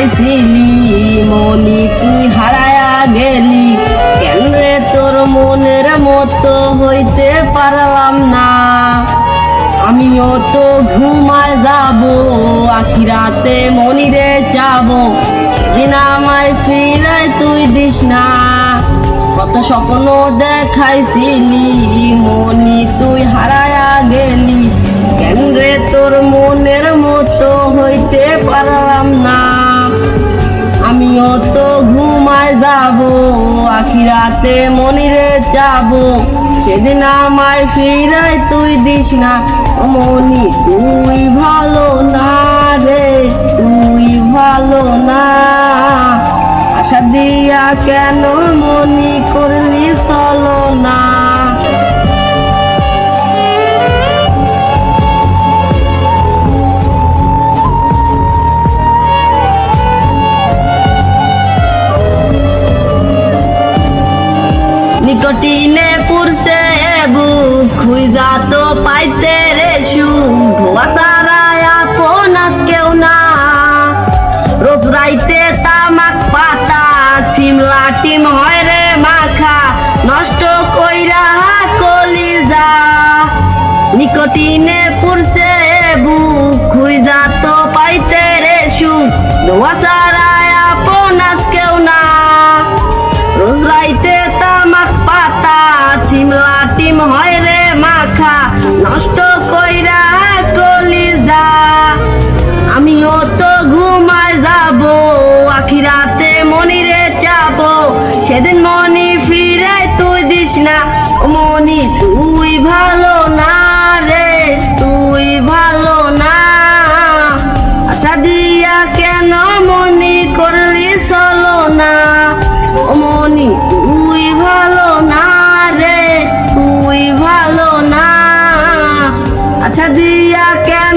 দেখাইছিলি মনি তুই হারায়া গেলি কেন রে তোর মনের মতো হইতে পারলাম না আমিও তো ঘুমায় যাব আখিরাতে মনিরে যাবো দিন আমায় ফিরাই তুই দিস না কত স্বপ্ন দেখাইছিলি মনি তুই হারায়া গেলি কেন রে তোর মনের মতো হইতে পারলাম না আমিও তো ঘুমায় যাব আখিরাতে মনিরে যাবো সেদিন আমায় ফিরাই তুই দিস না মনি তুই ভালো না রে তুই ভালো না আশা দিয়া কেন মনি করলি চলো না নিকটিনে পুরছে বুক খুঁজা তো পাইতে রে সুখ ধোয়া ছাড়ায় আপন আজ কেউ না রোজ রাইতে তামাক পাতা চিমলা টিম হয় রে মাখা নষ্ট কইরা কলিজা নিকটিনে পুরছে বুক খুঁজা তো পাইতে রে সুখ ধোয়া ছাড়ায় আপন আজ কেউ না রোজ রাইতে তামাক পাতা চিমলা টিম হয় রে মাখা নষ্ট কইরা কলিজা আমিও তো ঘুমায় যাব আখিরাতে মনিরে যাবো সেদিন মনি ফিরাই তুই দিস না মনি তুই ভালো না রে তুই ভালো না আশা দিয়া কেন মনি করলি চলো না মনি তুই ভালো না রে তুই ভালো না আশা দিয়া কেন